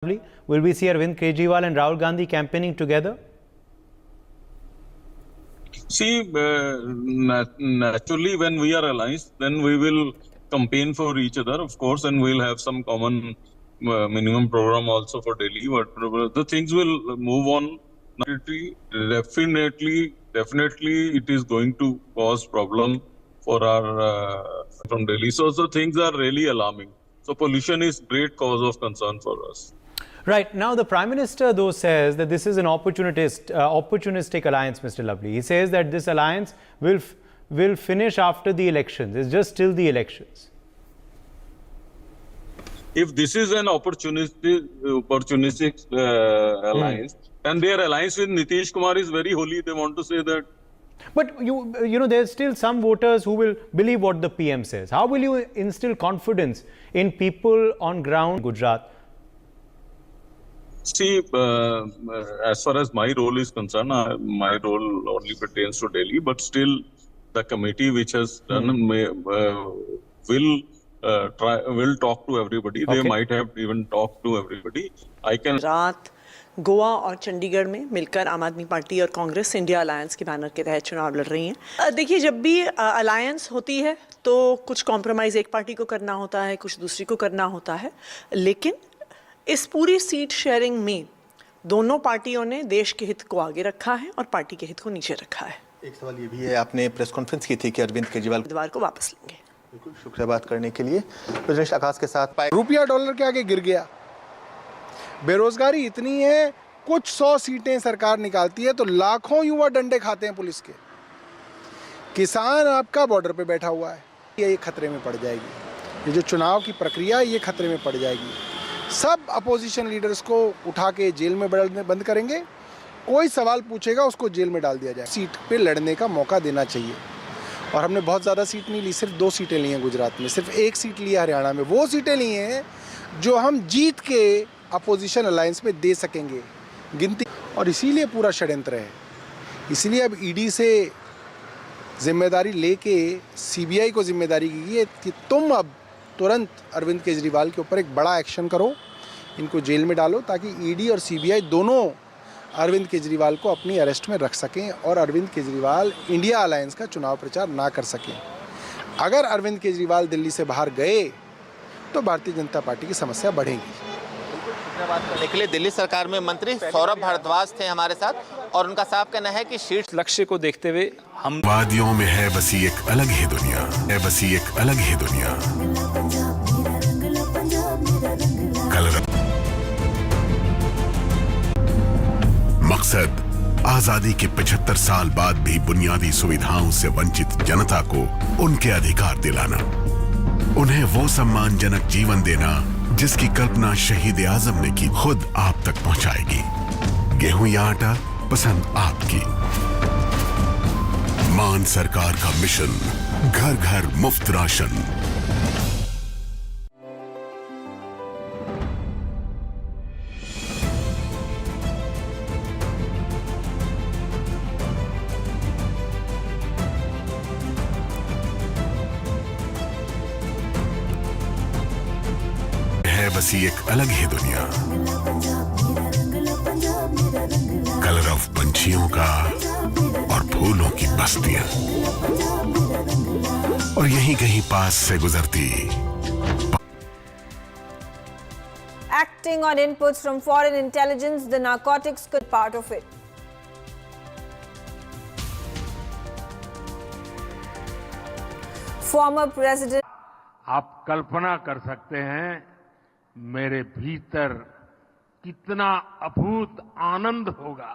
Will we see Arvind Kejriwal and Rahul Gandhi campaigning together? See, naturally, when we are allies, then we will campaign for each other, of course, and we'll have some common minimum program also for Delhi. But the things will move on. Definitely, it is going to cause problem for our from Delhi. So things are really alarming. So pollution is great cause of concern for us. Right. Now, the Prime Minister, though, says that this is an opportunistic alliance, Mr. Lovely. He says that this alliance will finish after the elections. It's just till the elections. If this is an opportunistic alliance, and their alliance with Nitish Kumar is very holy, they want to say that. But you know, there's still some voters who will believe what the PM says. How will you instill confidence in people on ground in Gujarat? See, as far as my role is concerned, my role only pertains to Delhi, but still the committee which has done will talk to everybody. Okay. They might have even talked to everybody. Gujarat, Goa और चंडीगढ़ में मिलकर आम आदमी party और Congress India alliance के banner के तहत चुनाव लड़ रही हैं। देखिए, जब भी अलायंस होती है तो कुछ कॉम्प्रोमाइज़ एक पार्टी को करना होता है, कुछ दूसरी को करना होता है, लेकिन इस पूरी सीट शेयरिंग में दोनों पार्टियों ने देश के हित को आगे रखा है और पार्टी के हित को नीचे रखा है। एक सवाल ये भी है, आपने प्रेस कॉन्फ्रेंस की थी कि अरविंद केजरीवाल बुधवार को वापस लेंगे। बिल्कुल, शुक्रिया बात करने के लिए। प्रेसिडेंट आकाश के साथ रुपया डॉलर के आगे गिर गया, बेरोजगारी इतनी है, कुछ 100 सीटें सरकार निकालती है तो लाखों युवा डंडे खाते हैं पुलिस के। किसान आपका बॉर्डर पे बैठा हुआ है, ये खतरे में पड़ जाएगी। ये जो चुनाव की प्रक्रिया ये खतरे में पड़ जाएगी। सब अपोजिशन लीडर्स को उठा के जेल में बंद करेंगे, कोई सवाल पूछेगा उसको जेल में डाल दिया जाए। सीट पे लड़ने का मौका देना चाहिए। और हमने बहुत ज़्यादा सीट नहीं ली, सिर्फ 2 सीटें ली हैं गुजरात में, सिर्फ 1 सीट ली है हरियाणा में। वो सीटें ली हैं जो हम जीत के अपोजिशन अलायंस में दे सकेंगे गिनती, और इसीलिए पूरा षड्यंत्र है। इसलिए अब ईडी से जिम्मेदारी लेके सीबीआई को जिम्मेदारी की है कि तुम अब तुरंत अरविंद केजरीवाल के ऊपर एक बड़ा एक्शन करो, इनको जेल में डालो, ताकि ईडी और सीबीआई दोनों अरविंद केजरीवाल को अपनी अरेस्ट में रख सकें और अरविंद केजरीवाल इंडिया अलायंस का चुनाव प्रचार ना कर सकें। अगर अरविंद केजरीवाल दिल्ली से बाहर गए तो भारतीय जनता पार्टी की समस्या बढ़ेगी। बात करने के लिए दिल्ली सरकार में मंत्री सौरभ भारद्वाज थे हमारे साथ, और उनका साफ कहना है कि शीर्ष लक्ष्य को देखते हुए हम वादियों में है बसी एक अलग ही दुनिया, है बसी एक अलग ही दुनिया। मकसद आजादी के 75 साल बाद भी बुनियादी सुविधाओं से वंचित जनता को उनके अधिकार दिलाना, उन्हें वो सम्मानजनक जीवन देना जिसकी कल्पना शहीद आजम ने की, खुद आप तक पहुंचाएगी। गेहूं या आटा, पसंद आपकी। मान सरकार का मिशन, घर घर मुफ्त राशन। बसी एक अलग ही दुनिया, कलर ऑफ पंछियों का और फूलों की बस्तियां, और यहीं कहीं पास से गुजरती। Acting on inputs from foreign intelligence, the narcotics could be part of it. Former President. आप कल्पना कर सकते हैं मेरे भीतर कितना अभूत आनंद होगा।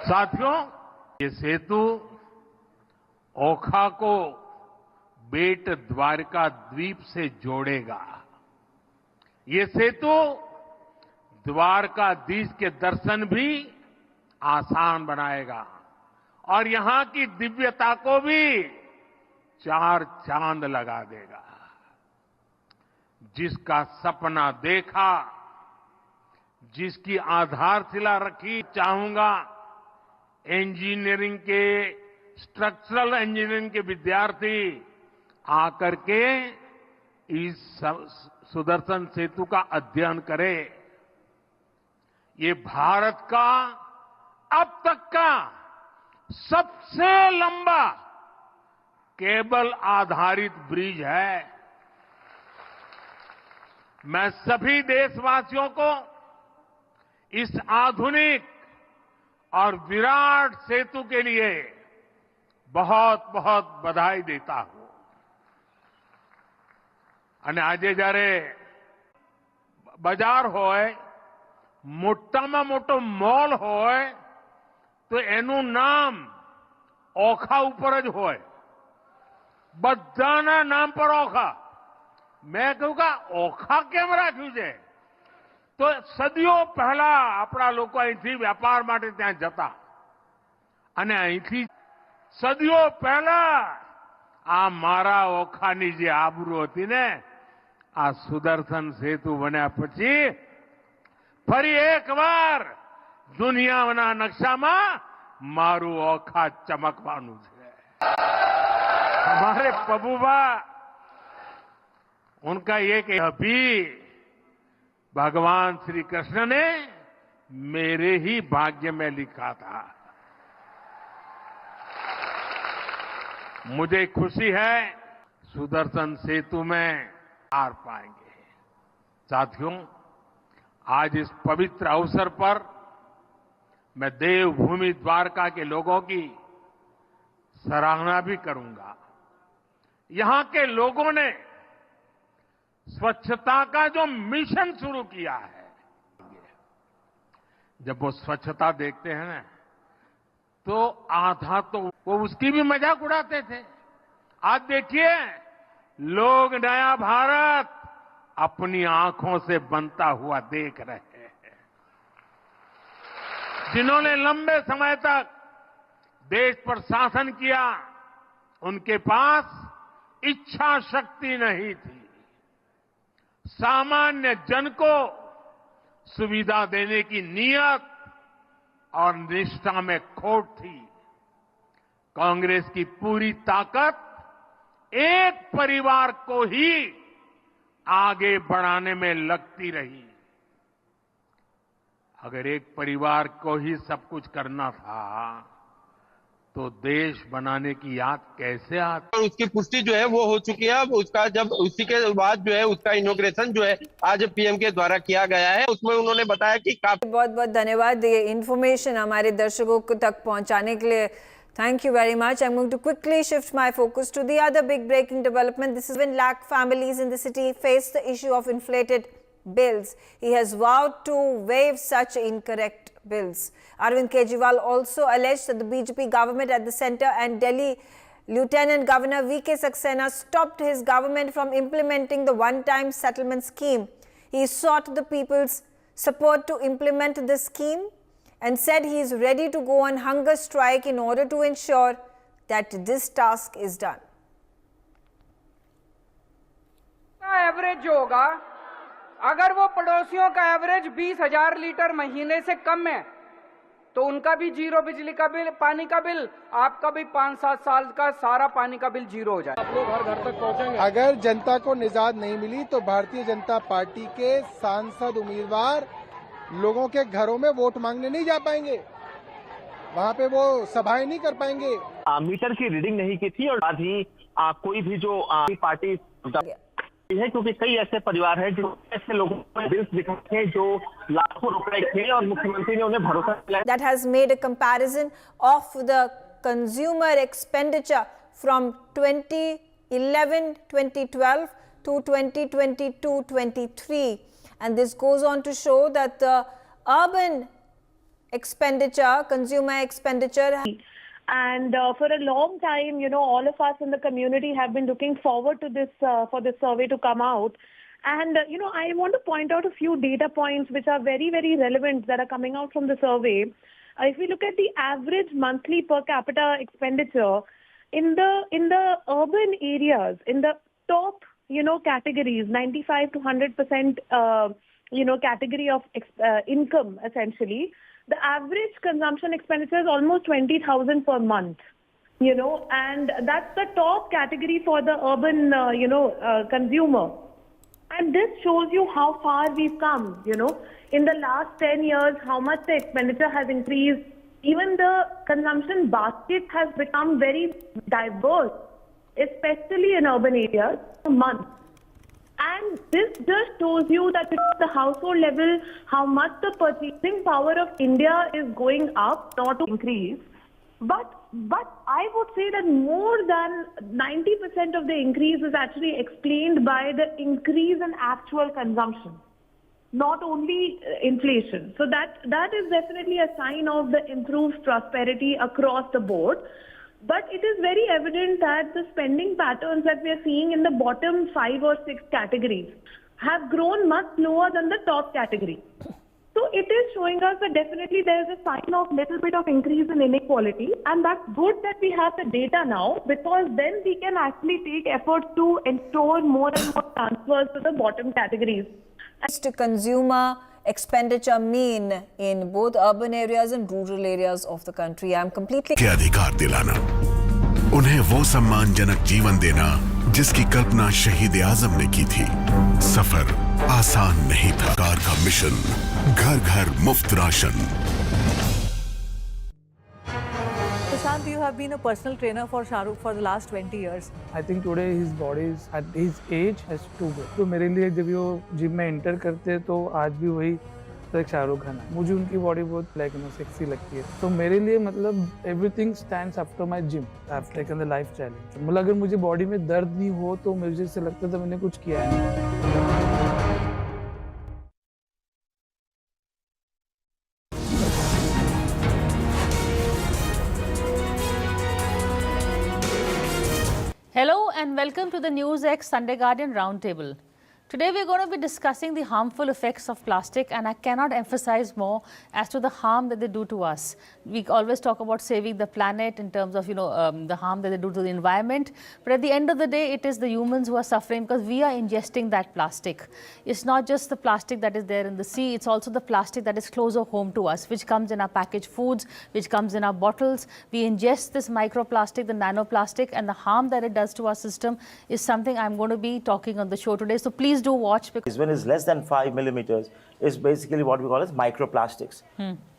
साथियों, ये सेतु ओखा को बेट द्वारका द्वीप से जोड़ेगा। ये सेतु द्वारकाधीश के दर्शन भी आसान बनाएगा और यहां की दिव्यता को भी 4 चांद लगा देगा। जिसका सपना देखा, जिसकी आधारशिला रखी, चाहूंगा इंजीनियरिंग के, स्ट्रक्चरल इंजीनियरिंग के विद्यार्थी आकर के इस सुदर्शन सेतु का अध्ययन करें। ये भारत का अब तक का सबसे लंबा केबल आधारित ब्रिज है। मैं सभी देशवासियों को इस आधुनिक और विराट सेतु के लिए बहुत बहुत बधाई देता हूं। અને આજે જ્યારે બજાર હોય, મોટામાં મોટો મોલ હોય, તો એનું નામ ઓખા ઉપર જ હોય। બધાના નામ પર ઓખા। મેં કહ્યું કે ઓખા કેમ રાખ્યું છે? તો સદીઓ પહેલા આપણા લોકો અહીંથી વ્યાપાર માટે ત્યાં જતા અને અહીંથી સદીઓ પહેલા આ મારા ઓખાની જે આબરૂ હતી ને, આ સુદર્શન સેતુ બન્યા પછી ફરી એકવાર દુનિયાના નકશામાં મારું ઓખા ચમકવાનું છે। हमारे पबूबा, उनका एक अभी भगवान श्री कृष्ण ने मेरे ही भाग्य में लिखा था। मुझे खुशी है सुदर्शन सेतु में पार पाएंगे। साथियों, आज इस पवित्र अवसर पर मैं देवभूमि द्वारका के लोगों की सराहना भी करूंगा। यहां के लोगों ने स्वच्छता का जो मिशन शुरू किया है, जब वो स्वच्छता देखते हैं ना, तो आधा तो वो उसकी भी मजाक उड़ाते थे। आज देखिए, लोग नया भारत अपनी आंखों से बनता हुआ देख रहे हैं। जिन्होंने लंबे समय तक देश पर शासन किया, उनके पास इच्छा शक्ति नहीं थी। सामान्य जन को सुविधा देने की नीयत और निष्ठा में खोट थी। कांग्रेस की पूरी ताकत एक परिवार को ही आगे बढ़ाने में लगती रही। अगर एक परिवार को ही सब कुछ करना था, तो देश बनाने की याद कैसे आती? और उसकी पुष्टि जो है वो हो चुकी है। अब उसका जब उसी के बाद जो है उसका इनॉग्रेशन जो है आज पीएम के द्वारा किया गया है। उसमें उन्होंने बताया कि बहुत बहुत धन्यवाद ये इन्फॉर्मेशन हमारे दर्शकों तक पहुंचाने के लिए। Thank you very much. I'm going to quickly shift my focus to the other big breaking development. This is when lakh families in the city face the issue of inflated bills. He has vowed to waive such incorrect bills. Arvind Kejriwal also alleged that the BJP government at the centre and Delhi Lieutenant Governor V.K. Saxena stopped his government from implementing the one-time settlement scheme. He sought the people's support to implement the scheme and said he is ready to go on hunger strike in order to ensure that this task is done. Average जो होगा, अगर वो पड़ोसियों का average 20,000 litre महीने से कम है, तो उनका भी जीरो बिजली का बिल, पानी का बिल, आपका भी 5-7 साल का सारा पानी का बिल जीरो हो जाए। आप लोग हर घर तक पहुंचेंगे। अगर जनता को निजात नहीं मिली तो भारतीय जनता पार्टी के सांसद उम्मीदवार लोगों के घरों में वोट मांगने नहीं जा पाएंगे, वहाँ पे वो सभाएं नहीं कर पाएंगे। मीटर की रीडिंग नहीं की थी और आज ही कोई भी जो पार्टी है, क्योंकि कई ऐसे परिवार हैं जो ऐसे लोगों को बिल्स दिखाते हैं जो लाखों रुपए थे और मुख्यमंत्री ने उन्हें भरोसा दिलाया। That has made a comparison of the consumer expenditure from 2011-2012 to 2022-23. And this goes on to show that the urban expenditure, consumer expenditure. And for a long time, you know, all of us in the community have been looking forward to this, for this survey to come out. And, you know, I want to point out a few data points which are very, very relevant that are coming out from the survey. If we look at the average monthly per capita expenditure in the urban areas, in the top, you know, categories, 95 to 100%, you know, category of income, essentially, the average consumption expenditure is almost 20,000 per month. and that's the top category for the urban, consumer. And this shows you how far we've come, in the last 10 years, how much the expenditure has increased. Even the consumption basket has become very diverse, especially in urban areas, a month. And this just shows you that at the household level, how much the purchasing power of India is going up, not to increase. But I would say that more than 90% of the increase is actually explained by the increase in actual consumption, not only inflation. So that is definitely a sign of the improved prosperity across the board. But it is very evident that the spending patterns that we are seeing in the bottom 5 or 6 categories have grown much lower than the top category. So it is showing us that definitely there is a sign of little bit of increase in inequality, and that's good that we have the data now, because then we can actually take efforts to ensure more and more transfers to the bottom categories. To consumer expenditure mean in both urban areas and rural areas of the country? I'm completely... के अधिकार दिलाना, उन्हें वो सम्मानजनक जीवन देना जिसकी कल्पना शहीद आजम ने की थी। सफर आसान नहीं था। कार का मिशन, घर घर मुफ्त ration. Prashant, you have been a personal trainer for Shahrukh for the last 20 years. I think today his body is at his age is too good. तो मेरे लिए जब वो जिम में एंटर करते तो आज भी वही लाइक शाहरुख खान है। मुझे उनकी बॉडी बहुत सेक्सी लगती है। तो मेरे लिए मतलब everything stands after my gym. I have taken the life challenge. मतलब अगर मुझे बॉडी में दर्द नहीं हो तो मुझे ऐसा लगता था मैंने कुछ किया है। Hello and welcome to the NewsX Sunday Guardian Roundtable. Today we are going to be discussing the harmful effects of plastic, and I cannot emphasize more as to the harm that they do to us. We always talk about saving the planet in terms of, the harm that they do to the environment. But at the end of the day, it is the humans who are suffering because we are ingesting that plastic. It's not just the plastic that is there in the sea, it's also the plastic that is closer home to us, which comes in our packaged foods, which comes in our bottles. We ingest this microplastic, the nanoplastic, and the harm that it does to our system is something I'm going to be talking on the show today. So please do watch. Because when it's less than 5 millimeters, is basically what we call as microplastics.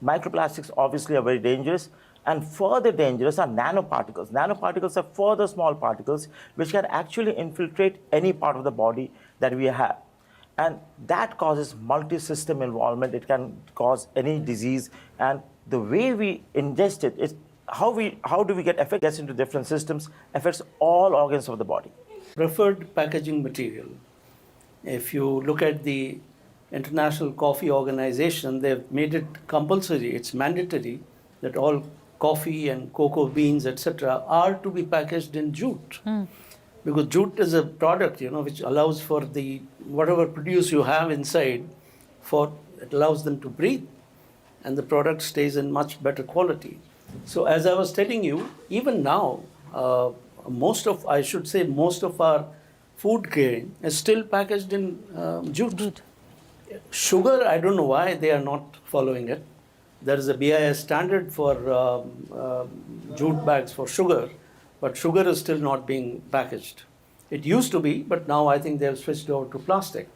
Microplastics obviously are very dangerous, and further dangerous are nanoparticles. Nanoparticles are further small particles which can actually infiltrate any part of the body that we have. And that causes multi-system involvement. It can cause any disease, and the way we ingest it is how do we get effect gets into different systems, affects all organs of the body. Preferred packaging material. If you look at the International Coffee Organization, they've made it compulsory, it's mandatory that all coffee and cocoa beans, etc., are to be packaged in jute. Because jute is a product, which allows for the whatever produce you have inside, it allows them to breathe, and the product stays in much better quality. So as I was telling you, even now, most of our food grain is still packaged in jute. Sugar, I don't know why they are not following it. There is a BIS standard for jute bags for sugar, but sugar is still not being packaged. It used to be, but now I think they have switched over to plastic.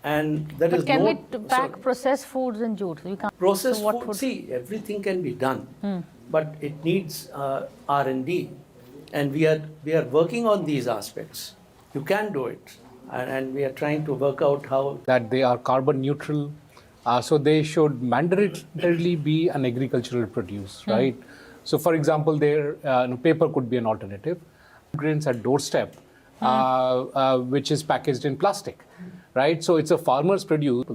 And there is can we pack processed foods in jute? You can't. Processed food, see, everything can be done, but it needs R&D, and we are working on these aspects. You can do it, and we are trying to work out how. That they are carbon neutral, so they should mandatorily be an agricultural produce, right? So, for example, paper could be an alternative. Grains at doorstep, which is packaged in plastic, right? So it's a farmer's produce.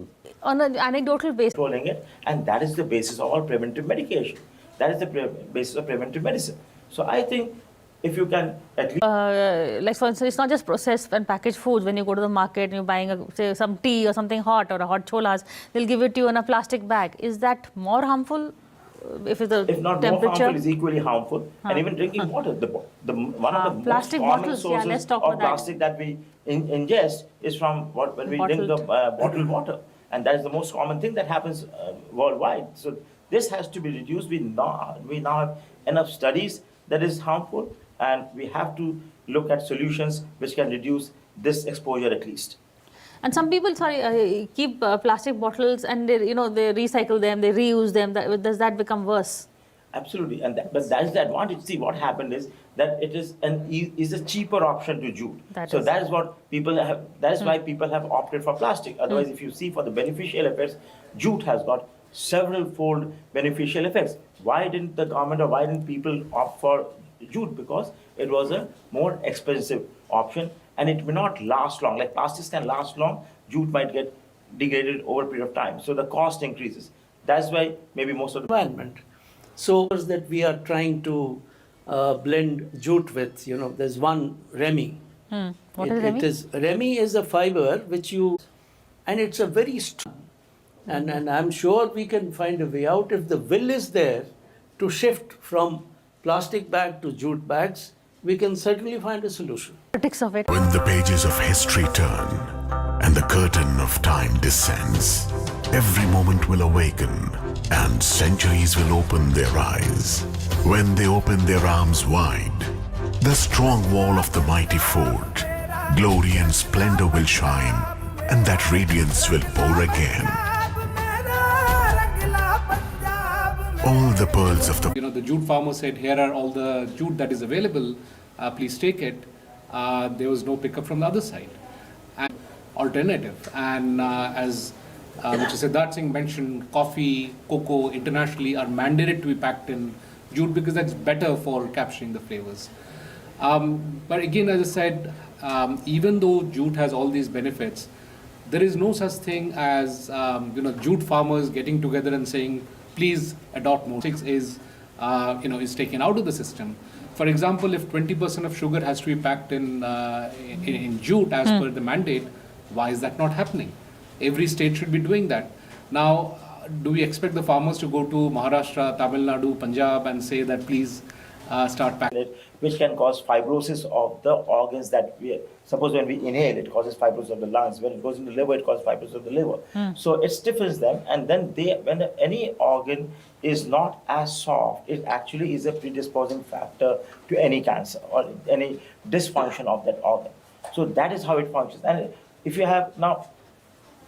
On an anecdotal basis. Controlling it, and that is the basis of all preventive medication. That is the basis of preventive medicine. So I think if you can at least... like for instance, it's not just processed and packaged foods. When you go to the market and you're buying, say, some tea or something hot or a hot cholas, they'll give it to you in a plastic bag. Is that more harmful? If not more harmful, is equally harmful. And even drinking water, one of the plastic most common bottles, sources of plastic that we ingest is from when we drink the bottled water. And that is the most common thing that happens worldwide. So this has to be reduced. We now have enough studies that is harmful, and we have to look at solutions which can reduce this exposure at least. And some people, keep plastic bottles and they recycle them, they reuse them. Does that become worse? Absolutely, but that is the advantage. See, what happened is that it is a cheaper option to jute. That is what people have. That is why people have opted for plastic. Otherwise, if you see for the beneficial effects, jute has got several-fold beneficial effects. Why didn't the government or why didn't people opt for jute? Because it was a more expensive option and it may not last long. Like plastics can last long, jute might get degraded over a period of time. So the cost increases. That's why maybe most of the environment. So that we are trying to blend jute with, there's one Remi. What is Remi? Remi is a fiber which and it's a very strong, and I'm sure we can find a way out if the will is there to shift from plastic bag to jute bags. We can certainly find a solution. Of it. When the pages of history turn and the curtain of time descends, every moment will awaken and centuries will open their eyes. When they open their arms wide, the strong wall of the mighty fort, glory and splendor will shine, and that radiance will pour again. All the pearls of the... The jute farmer said, here are all the jute that is available, please take it. There was no pickup from the other side. And alternative. And as Mr. Siddharth Singh mentioned, coffee, cocoa internationally are mandated to be packed in jute because that's better for capturing the flavors. But again, as I said, even though jute has all these benefits, there is no such thing as jute farmers getting together and saying, please adopt more. Is taken out of the system. For example, if 20% of sugar has to be packed in jute as per the mandate, why is that not happening? Every state should be doing that. Now, do we expect the farmers to go to Maharashtra, Tamil Nadu, Punjab and say that please start packing? Which can cause fibrosis of the organs that suppose when we inhale, it causes fibrosis of the lungs. When it goes into the liver, it causes fibrosis of the liver. So it stiffens them, and then when any organ is not as soft, it actually is a predisposing factor to any cancer or any dysfunction of that organ. So that is how it functions. And if you have now,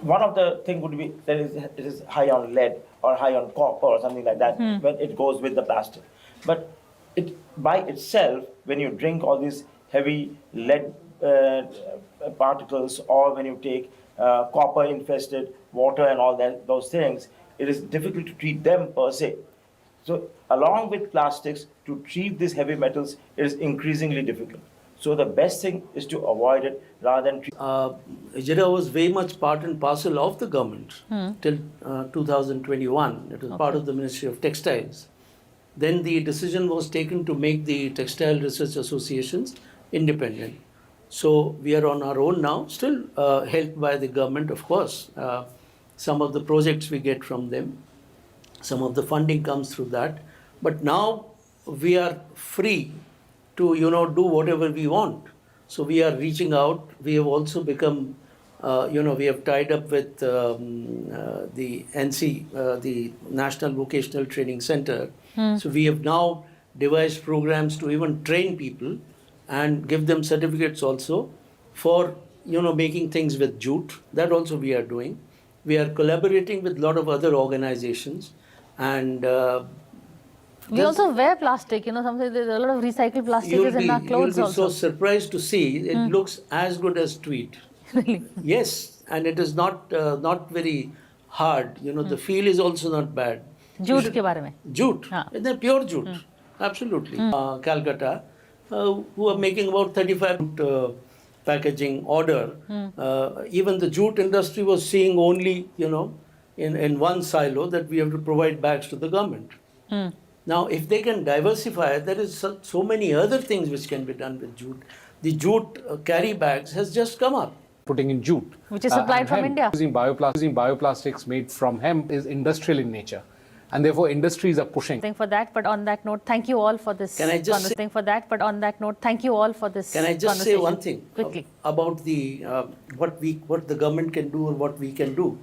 one of the things would be that it is high on lead or high on copper or something like that when it goes with the plastic. But it by itself, when you drink all these heavy lead particles, or when you take copper infested water and all those things, it is difficult to treat them per se. So along with plastics, to treat these heavy metals, it is increasingly difficult. So the best thing is to avoid it rather than treat. IJRA was very much part and parcel of the government till 2021. It was part of the Ministry of Textiles. Then the decision was taken to make the textile research associations independent. So we are on our own now, still helped by the government, of course. Some of the projects we get from them, some of the funding comes through that. But now we are free to, do whatever we want. So we are reaching out. We have also become, we have tied up with the NC, the National Vocational Training Center. So we have now devised programs to even train people and give them certificates also for, making things with jute. That also we are doing. We are collaborating with a lot of other organizations, and we also wear plastic, sometimes there's a lot of recycled plastic is in our clothes you'll be also. so surprised to see it looks as good as tweed. Really? Yes, and it is not very hard. The feel is also not bad. Jute ke bare mein? Jute. They're pure jute. Absolutely. Calcutta, who are making about 35 packaging order. Even the jute industry was seeing only, in one silo that we have to provide bags to the government. Now, if they can diversify, there is so many other things which can be done with jute. The jute carry bags has just come up. Putting in jute. Which is supplied from India. Using bioplastics made from hemp is industrial in nature. And therefore, industries are pushing. For that, but on that note, thank you all for this. Can I just say, for that, but on that note, thank you all for this. Can I just say one thing quickly about the what the government can do or what we can do?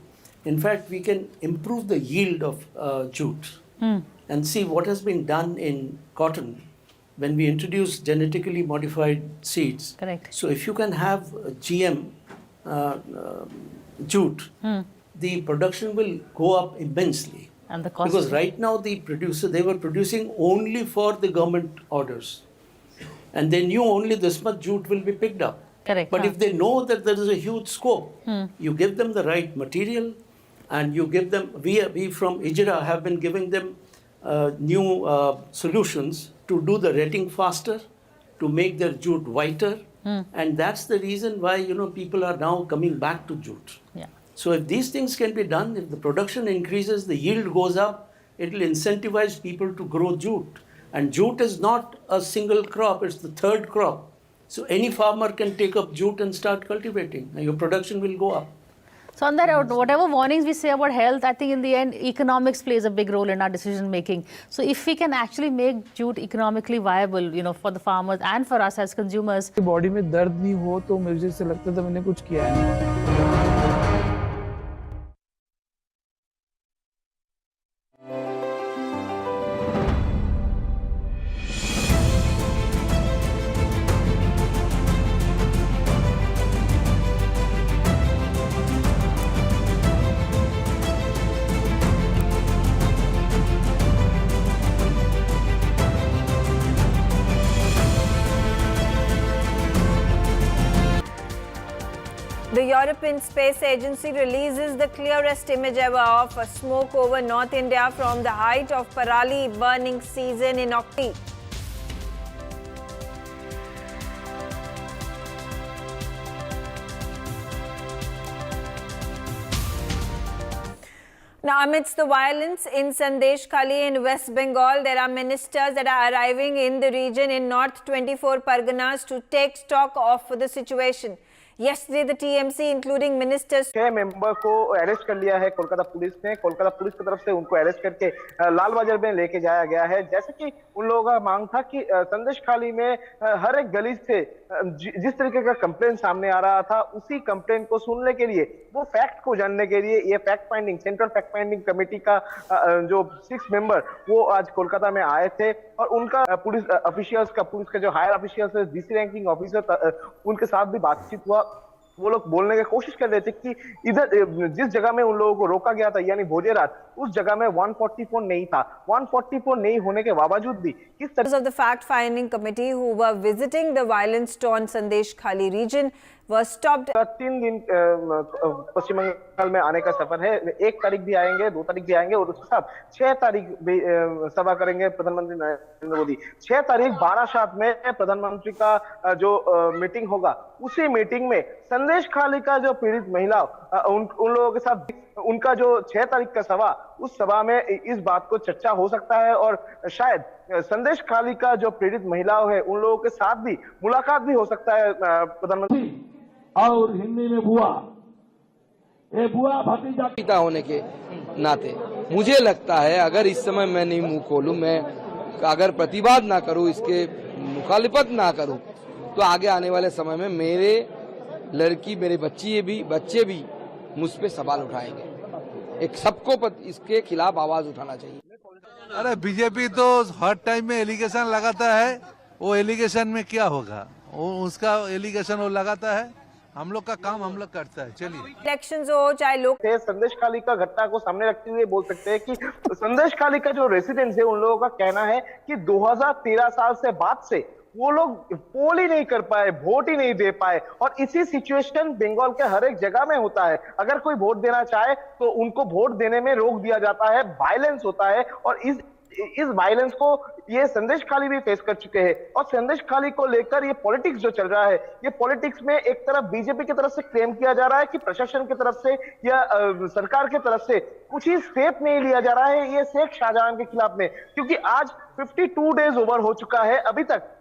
In fact, we can improve the yield of jute and see what has been done in cotton. when we introduce genetically modified seeds. Correct. So if you can have GM jute, the production will go up immensely. And the cost. Because right now the producer, they were producing only for the government orders. And they knew only this much jute will be picked up. Correct. But if they know that there is a huge scope, you give them the right material and you give them, we from IJRA have been giving them new solutions to do the retting faster, to make their jute whiter. And that's the reason why, people are now coming back to jute. Yeah. So if these things can be done, if the production increases, the yield goes up, it will incentivize people to grow jute. And jute is not a single crop, it's the third crop. So any farmer can take up jute and start cultivating, and your production will go up. So on that note, whatever warnings we say about health, I think in the end, economics plays a big role in our decision making. So if we can actually make jute economically viable, for the farmers and for us as consumers. Body में दर्द नहीं हो तो मुझे से लगता था मैंने कुछ किया है। The European Space Agency releases the clearest image ever of a smoke over North India from the height of Parali burning season in October. Now, amidst the violence in Sandeshkhali in West Bengal, there are ministers that are arriving in the region in North 24 Parganas to take stock of the situation. Yesterday, the TMC, including ministers, 6 member को arrest कर लिया है Kolkata police ने। Kolkata police की तरफ से उनको arrest करके लाल बाजार में लेके जाया गया है। जैसे कि उन लोगों का मांग था कि संदेशखाली में हर एक गली से जिस तरीके का कंप्लेंट सामने आ रहा था, उसी कंप्लेंट को सुनने के लिए, वो फैक्ट को जानने के लिए, ये fact finding central fact finding committee का जो 6 मेंबर वो आज कोलकाता में आए थे और उनका पुलिस ऑफिशियल्स का, पुलिस का जो हायर ऑफिशियल्स है, डीसी रैंकिंग ऑफिसर, उनके साथ भी बातचीत हुआ। वो लोग बोलने की कोशिश कर रहे थे कि इधर जिस जगह में उन लोगों को रोका गया था, यानी भोजेरात, उस जगह में 144 नहीं था। 144 नहीं होने के बावजूद भी किस तरह of the fact-finding committee who were visiting the violence-torn Sandeshkhali region were stopped. 3 दिन पश्चिम बंगाल में आने का सफर है। 1 तारीख भी आएंगे, 2 तारीख भी आएंगे और उसके साथ 6 तारीख भी सभा करेंगे प्रधानमंत्री नरेंद्र मोदी। 6 तारीख बारासात में प्रधानमंत्री का जो मीटिंग होगा, उसी मीटिंग में संदेशखाली का जो पीड़ित महिला उन लोगों के साथ उनका जो 6 तारीख का सभा, उस सभा में इस बात को चर्चा हो सकता है और शायद संदेशखाली का जो पीड़ित महिलाओं है, उन लोगों के साथ भी मुलाकात भी हो सकता है प्रधानमंत्री। और हिंदी में बुआ, ये बुआ भतीजा पिता होने के नाते मुझे लगता है अगर इस समय मैं नहीं मुंह खोलूं, मैं अगर प्रतिवाद ना करूं, इसके मुखालिफत ना करूं, तो आगे आने वाले समय में मेरे लड़की, मेरे बच्चे भी मुझ पे सवाल उठाएंगे। एक सबको इसके खिलाफ आवाज उठाना चाहिए। अरे बीजेपी तो हर टाइम में एलिगेशन लगाता है, वो एलिगेशन में क्या होगा, वो उसका एलिगेशन वो लगाता है, हम लोग का काम हम लोग करता है। चलिए इलेक्शंस हो चाहे लोग संदेशखाली का घटना को सामने रखते हुए बोल सकते हैं कि संदेशखाली का जो रेसिडेंट्स है, उन लोगों का कहना है कि 2013 साल से बाद से वो लोग पोल ही नहीं कर पाए, वोट ही नहीं दे पाए और इसी सिचुएशन बंगाल के हर एक जगह में होता है। अगर कोई वोट देना चाहे तो उनको वोट देने में रोक दिया जाता है, वायलेंस होता है और इस वायलेंस को ये संदेशखाली भी फेस कर चुके हैं। और संदेशखाली को लेकर ये पॉलिटिक्स जो चल रहा है, ये पॉलिटिक्स में एक तरफ बीजेपी की तरफ से क्लेम किया जा रहा है कि प्रशासन की तरफ से या सरकार की तरफ से कुछ ही स्टेप नहीं लिया जा रहा है ये शेख शाहजहां के खिलाफ में, क्योंकि आज 52 डेज ओवर हो चुका है, अभी तक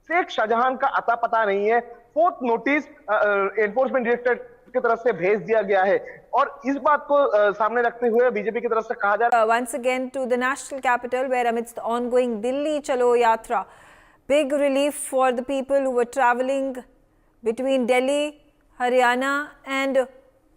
शेख शाहजहां का अता पता नहीं है। 4th नोटिस एनफोर्समेंट डायरेक्टरेट की तरफ से भेज दिया गया है और इस बात को सामने रखते हुए बीजेपी की तरफ से कहा जा रहा है once again to the national capital where amidst the ongoing Delhi Chalo Yatra, big relief for the people who were travelling between Delhi, Haryana and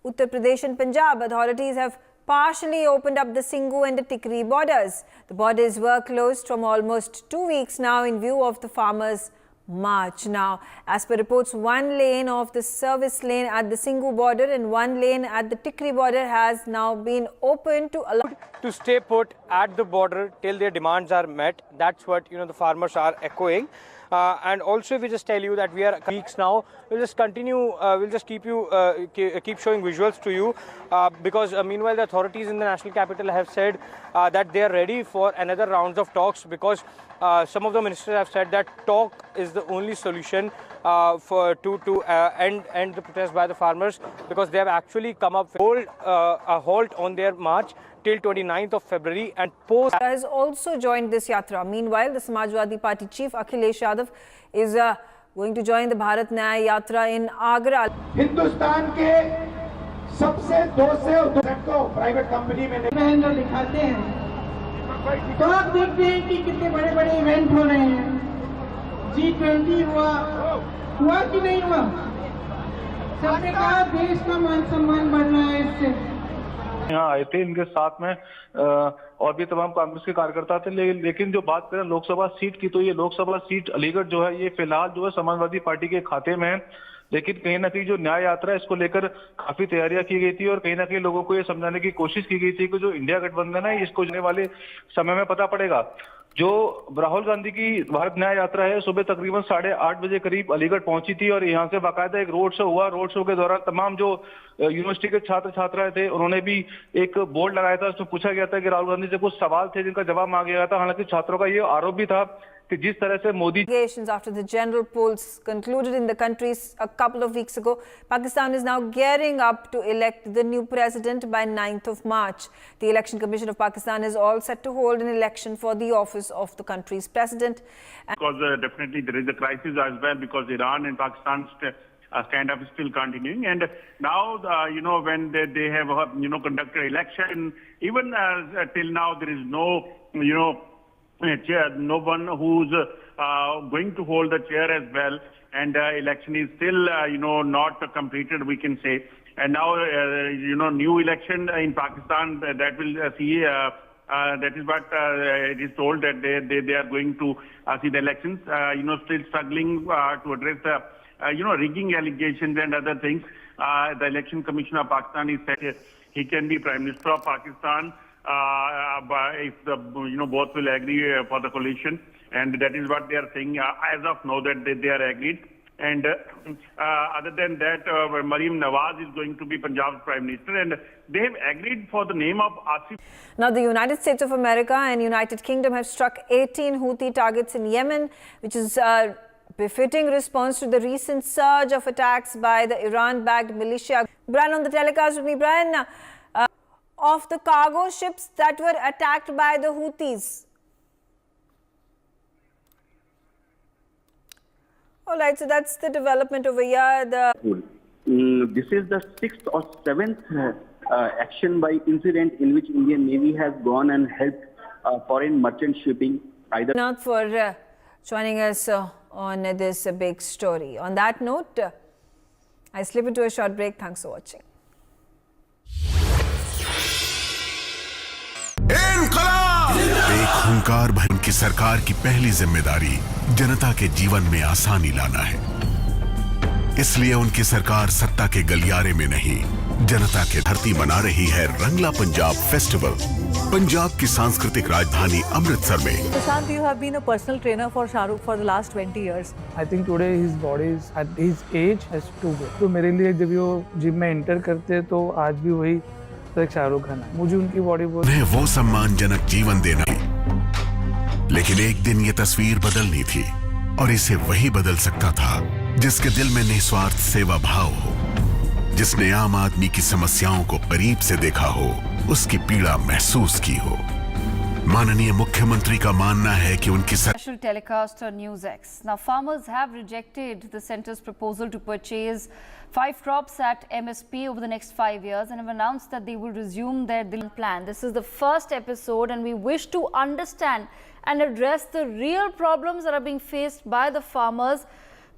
Uttar Pradesh and Punjab. Authorities have partially opened up the Singhu and the Tikri borders. The borders were closed from almost 2 weeks now in view of the farmers' march. Now, as per reports, one lane of the service lane at the Singhu border and one lane at the Tikri border has now been opened to allow to stay put at the border till their demands are met. That's what the farmers are echoing. And also, we just tell you that we are weeks now. We'll just continue. We'll just keep showing visuals to you because meanwhile the authorities in the national capital have said that they are ready for another rounds of talks because some of the ministers have said that talk is the only solution to end the protest by the farmers because they have actually come up with a halt on their march till 29th of February and post has also joined this yatra. Meanwhile, the Samajwadi Party chief Akhilesh Yadav is going to join the Bharat Nyaya Yatra in Agra. Hindustan के सबसे 200 को private company में जो दिखाते हैं तो आप देखते हैं कि कितने बड़े-बड़े इवेंट हो रहे हैं। G20 हुआ कि नहीं हुआ? सबने कहा देश का मान सम्मान बढ़ रहा है इससे। यहाँ आए थे इनके साथ में और भी तमाम कांग्रेस के कार्यकर्ता थे लेकिन जो बात करें लोकसभा सीट की तो ये लोकसभा सीट अलीगढ़ जो है ये फिलहाल जो है समाजवादी पार्टी के खाते में है। लेकिन कहीं ना कहीं जो न्याय यात्रा है इसको लेकर काफी तैयारियां की गई थी और कहीं ना कहीं लोगों को ये समझाने की कोशिश की गई थी कि जो इंडिया गठबंधन है इसको जाने वाले समय में पता पड़ेगा। जो राहुल गांधी की भारत न्याय यात्रा है सुबह तकरीबन 8:30 बजे करीब अलीगढ़ पहुंची थी और यहाँ से बाकायदा एक रोड शो हुआ। रोड शो के दौरान तमाम जो यूनिवर्सिटी के छात्र छात्राएं थे उन्होंने भी एक बोर्ड लगाया था। उसमें पूछा गया था कि राहुल गांधी से कुछ सवाल थे जिनका जवाब मांगा गया था। हालांकि छात्रों का ये आरोप भी था कि जिस तरह से Modi after the general polls concluded in the country a couple of weeks ago, Pakistan is now gearing up to elect the new president by 9th of March. The Election Commission of Pakistan is all set to hold an election for the office of the country's president. Because definitely there is a crisis as well because Iran and Pakistan stand-up is still continuing, and now when they have conducted election, even till now there is no chair, no one who's going to hold the chair as well, and election is still not completed, we can say. And now new election in Pakistan that will see that is what it is told that they are going to see the elections still struggling to address the rigging allegations and other things. The Election Commission of Pakistan is said he can be Prime Minister of Pakistan if the both will agree for the coalition, and that is what they are saying as of now that they are agreed. And other than that, Mariam Nawaz is going to be Punjab's Prime Minister, and they have agreed for the name of Asif. Now, the United States of America and United Kingdom have struck 18 Houthi targets in Yemen, which is befitting response to the recent surge of attacks by the Iran-backed militia. Brian on the telecast with me. Brian, of the cargo ships that were attacked by the Houthis. All right, so that's the development over here. This is the 6th or 7th action by incident in which Indian Navy has gone and helped foreign merchant shipping. Either not for joining us on this big story. On that note, I slip into a short break. Thanks for watching. एक हुंकार भर की सरकार की पहली जिम्मेदारी जनता के जीवन में आसानी लाना है। इसलिए उनकी सरकार सत्ता के गलियारे में नहीं, जनता के धरती बना रही है रंगला पंजाब फेस्टिवल। पंजाब की सांस्कृतिक राजधानी अमृतसर में। Prashant, you have been a personal trainer for Shahrukh for the last 20 years. I think today his body is at his age has to go. तो मेरे लिए जब वो जिम में एंटर करते तो आज भी वही शाहरुख खान है। मुझे उनकी बॉडी बहुत उन्हें वो सम्मानजनक जीवन देना है, लेकिन एक दिन ये तस्वीर बदलनी थी और इसे वही बदल सकता था जिसके दिल में निस्वार्थ सेवा भाव हो, जिसने आम आदमी की समस्याओं को करीब से देखा हो, उसकी पीड़ा महसूस की हो। माननीय मुख्यमंत्री का मानना है कि उनकी special telecast on NewsX. Now, farmers have rejected the centre's proposal to purchase 5 crops at MSP over the next 5 years and have announced that they will resume their plan. This is the first episode, and we wish to understand and address the real problems that are being faced by the farmers,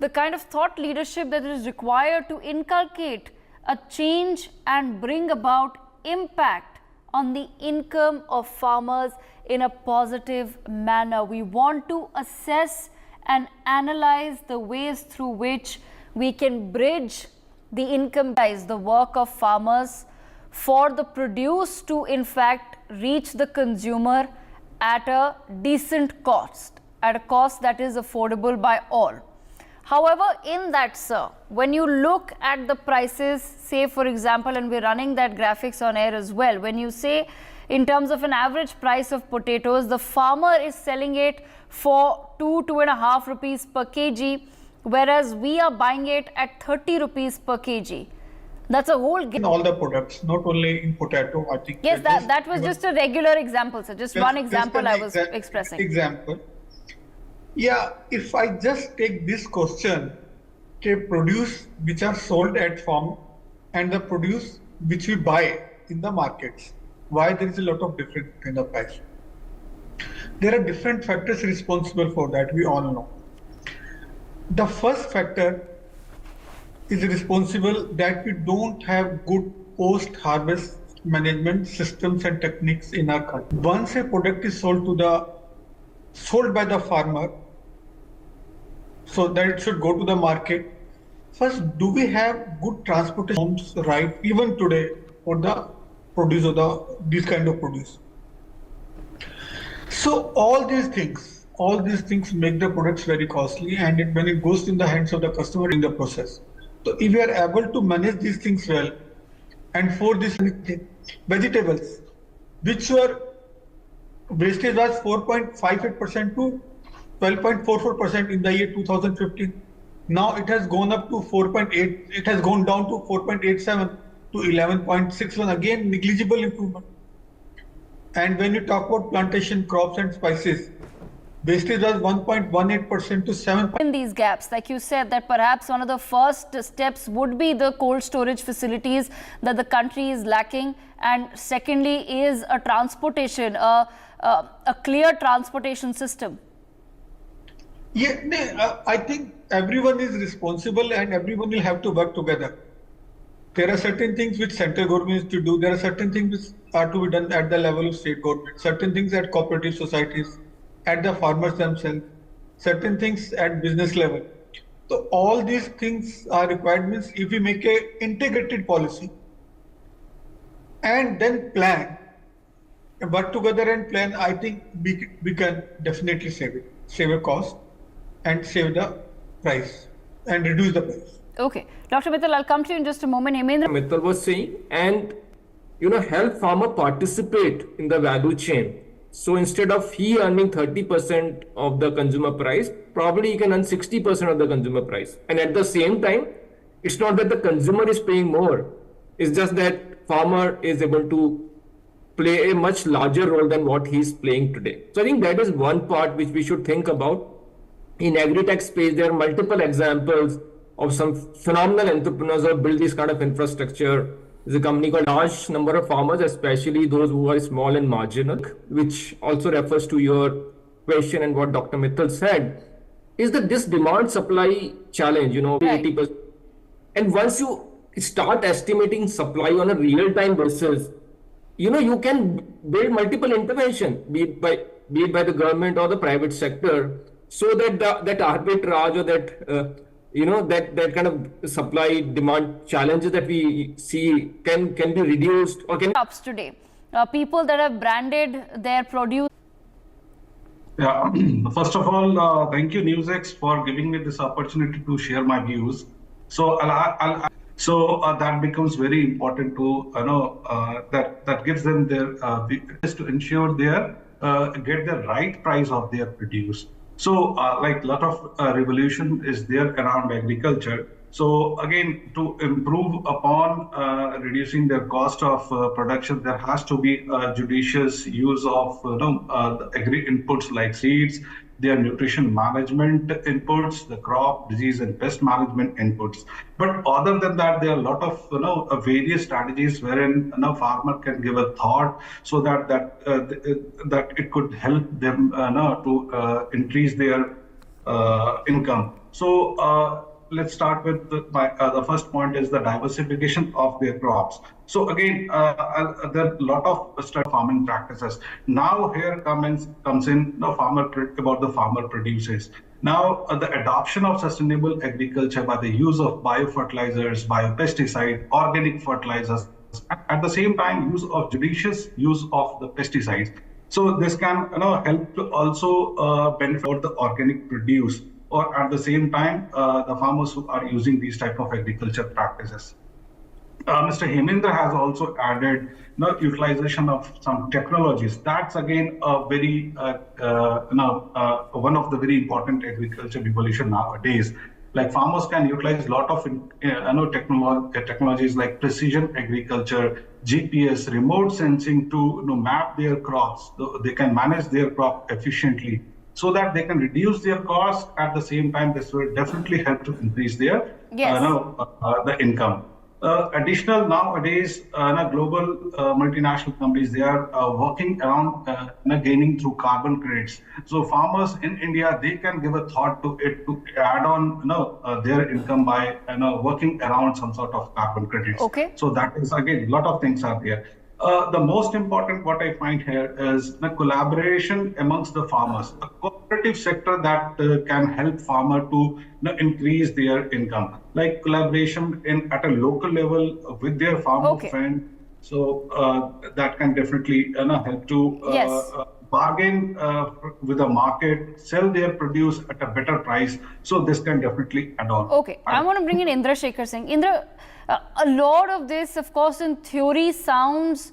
the kind of thought leadership that is required to inculcate a change and bring about impact on the income of farmers in a positive manner. We want to assess and analyze the ways through which we can bridge the income, the work of farmers, for the produce to in fact reach the consumer at a decent cost, at a cost that is affordable by all. However, in that, sir, when you look at the prices, say for example, and we're running that graphics on air as well, when you say in terms of an average price of potatoes, the farmer is selling it for 2.5 rupees per kg, whereas we are buying it at 30 rupees per kg. That's a whole game. In all the products, not only in potato, I think. Yes, that was just a regular example, sir. Just one example I was expressing. Example. Yeah, if I just take this question, okay, produce which are sold at farm and the produce which we buy in the markets, why there is a lot of difference in the price? There are different factors responsible for that, we all know. The first factor is responsible that we don't have good post-harvest management systems and techniques in our country. Once a product is sold by the farmer, so that it should go to the market, first, do we have good transportation norms, right, even today, for the produce or this kind of produce? So all these things make the products very costly, and when it goes in the hands of the customer in the process. So if we are able to manage these things well, and for these vegetables, which were wastage was 4.58% to 12.44% in the year 2015. Now it has gone up to 4.8. It has gone down to 4.87 to 11.61. Again, negligible improvement. And when you talk about plantation crops and spices, wastage was 1.18% to 7. In these gaps, like you said, that perhaps one of the first steps would be the cold storage facilities that the country is lacking, and secondly is a transportation, a clear transportation system. Yeah, I think everyone is responsible and everyone will have to work together. There are certain things which central government is to do. There are certain things which are to be done at the level of state government. Certain things at cooperative societies, at the farmers themselves. Certain things at business level. So all these things are required. Means if we make a integrated policy and then plan, work together and plan, I think we can definitely save a cost and save the price and reduce the price. Okay. Dr. Mittal, I'll come to you in just a moment. Mittal was saying, and help farmer participate in the value chain. So instead of he earning 30% of the consumer price, probably he can earn 60% of the consumer price. And at the same time, it's not that the consumer is paying more. It's just that farmer is able to play a much larger role than what he's playing today. So I think that is one part which we should think about. In agri-tech space, there are multiple examples of some phenomenal entrepreneurs who have built this kind of infrastructure. There's a company called large number of farmers, especially those who are small and marginal, which also refers to your question and what Dr. Mittal said, is that this demand supply challenge, 80%. And once you start estimating supply on a real-time basis, you can build multiple intervention, be it by the government or the private sector, so that that arbitrage or that that kind of supply demand challenges that we see can be reduced or can ups today. People that have branded their produce. Yeah, first of all, thank you NewsX for giving me this opportunity to share my views. So that becomes very important to that gives them their to ensure their get the right price of their produce. So like a lot of revolution is there around agriculture. So again, to improve upon reducing their cost of production, there has to be judicious use of the agri inputs like seeds, their nutrition management inputs, the crop disease and pest management inputs. But other than that, there are a lot of various strategies wherein farmer can give a thought so that it could help them to increase their income. So let's start with the first point is the diversification of their crops. So again, there are a lot of farming practices. Now here comes in the farmer producers. Now the adoption of sustainable agriculture by the use of biofertilizers, biopesticide, organic fertilizers, at the same time judicious use of the pesticides. So this can help to also benefit the organic produce, or at the same time the farmers who are using these type of agriculture practices. Mr. Hemendra has also added utilization of some technologies. That's again a very one of the very important agriculture revolution nowadays. Like farmers can utilize a lot of technologies like precision agriculture, GPS, remote sensing to map their crops. They can manage their crop efficiently so that they can reduce their costs. At the same time, this will definitely help to increase their the income. Additional nowadays, global multinational companies, they are working around gaining through carbon credits. So farmers in India, they can give a thought to it to add on their income by working around some sort of carbon credits. Okay. So that is again, a lot of things are there. The most important what I find here is the collaboration amongst the farmers, a cooperative sector that can help farmer to increase their income, like collaboration at a local level with their farmer friend. So that can definitely help to bargain with the market, sell their produce at a better price. So this can definitely add on. Okay, I want to bring in Indra Shekhar Singh. Indra, a lot of this, of course, in theory sounds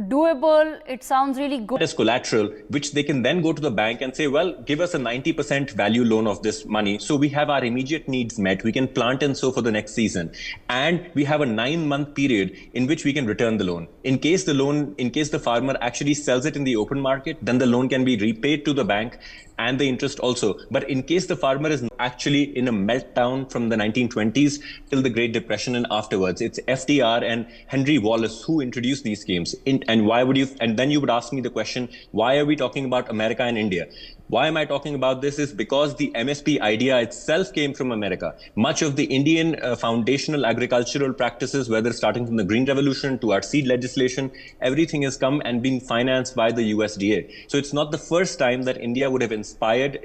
doable. It sounds really good. As collateral, which they can then go to the bank and say, well, give us a 90% value loan of this money. So we have our immediate needs met. We can plant and sow for the next season. And we have a 9-month period in which we can return the loan. In case the farmer actually sells it in the open market, then the loan can be repaid to the bank and the interest also. But in case the farmer is actually in a meltdown from the 1920s till the Great Depression and afterwards, it's FDR and Henry Wallace who introduced these schemes. And then you would ask me the question, why are we talking about America and India? Why am I talking about this is because the MSP idea itself came from America. Much of the Indian foundational agricultural practices, whether starting from the Green Revolution to our seed legislation, everything has come and been financed by the USDA. So it's not the first time that India would have inspired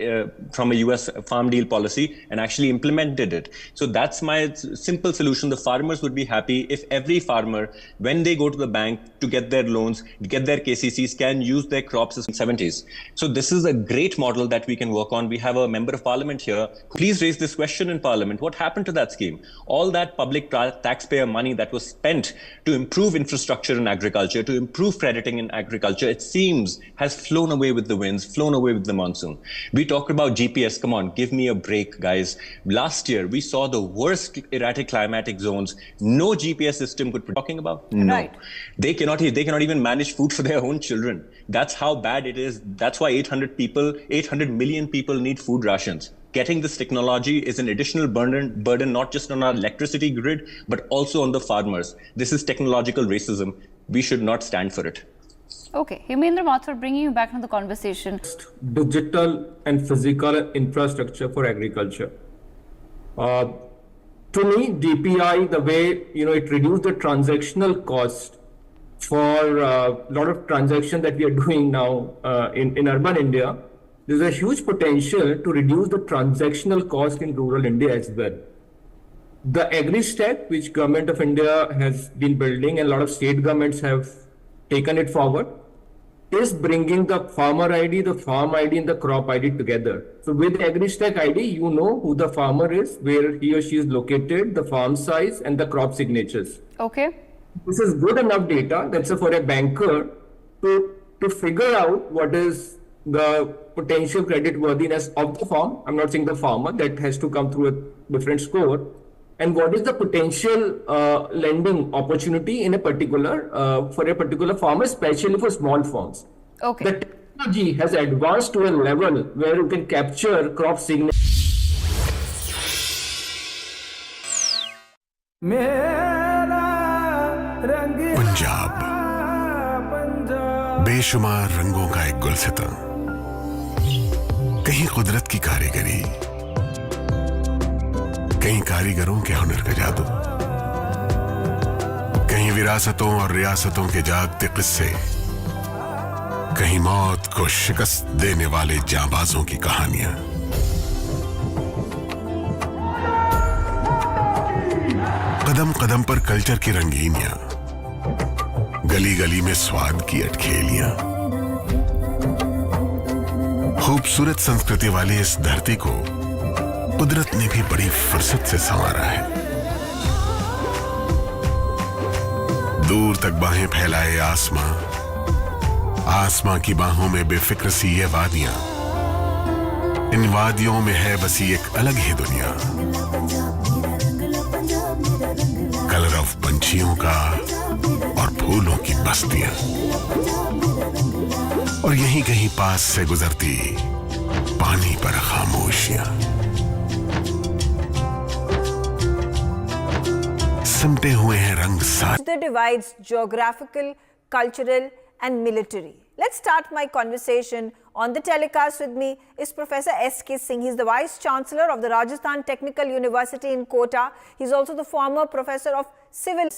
from a US farm deal policy and actually implemented it. So that's my simple solution. The farmers would be happy if every farmer, when they go to the bank to get their loans, get their KCCs, can use their crops in the 70s. So this is a great model that we can work on. We have a member of parliament here. Please raise this question in parliament. What happened to that scheme? All that public taxpayer money that was spent to improve infrastructure in agriculture, to improve crediting in agriculture, it seems has flown away with the winds, flown away with the monsoon. We talked about GPS. Come on, give me a break, guys. Last year, we saw the worst erratic climatic zones. No GPS system could be talking about. No. Right. They cannot even manage food for their own children. That's how bad it is. That's why 800 million people need food rations. Getting this technology is an additional burden not just on our electricity grid, but also on the farmers. This is technological racism. We should not stand for it. Okay, Hemendra Mathur, bringing you back into the conversation. Digital and physical infrastructure for agriculture. To me, DPI, the way it reduced the transactional cost for a lot of transactions that we are doing now in urban India, there's a huge potential to reduce the transactional cost in rural India as well. The agri-stack, which Government of India has been building and a lot of state governments have taken it forward, is bringing the farmer ID, the farm ID and the crop ID together. So with agri-stack ID, you know who the farmer is, where he or she is located, the farm size and the crop signatures. Okay. This is good enough data that's for a banker to figure out what is the potential credit worthiness of the farm. I'm not saying the farmer, that has to come through a different score. And what is the potential lending opportunity in a particular for a particular farmer, especially for small farms. Okay. The technology has advanced to a level where you can capture crop signatures. Punjab बेशुमार रंगों का एक गुलसिता, कहीं कुदरत की कारीगरी, कहीं कारीगरों के हुनर का जादू, कहीं विरासतों और रियासतों के जागते किस्से, कहीं मौत को शिकस्त देने वाले जांबाजों की कहानियां। कदम कदम पर कल्चर की रंगीनियां, गली गली में स्वाद की अटखेलियां। खूबसूरत संस्कृति वाली इस धरती को कुदरत ने भी बड़ी फुर्सत से संवारा है। दूर तक बाहें फैलाए आसमां, आसमां की बाहों में बेफिक्र सी ये वादियां, इन वादियों में है बसी एक अलग ही दुनिया। कलर ऑफ पंछियों का और फूलों की बस्तियां, और यहीं कहीं पास से गुजरती पानी पर खामोशियां। सिमटे हुए हैं रंग साथ। The divides geographical, cultural and military. Let's start my conversation. On the telecast with me is Professor S.K. Singh. He's the Vice Chancellor of the Rajasthan Technical University in Kota. He's also the former Professor of Civil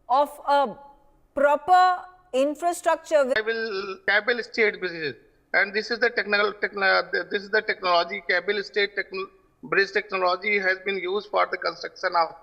of a proper infrastructure. Cable state business, and this is the technology. Cable state bridge technology has been used for the construction of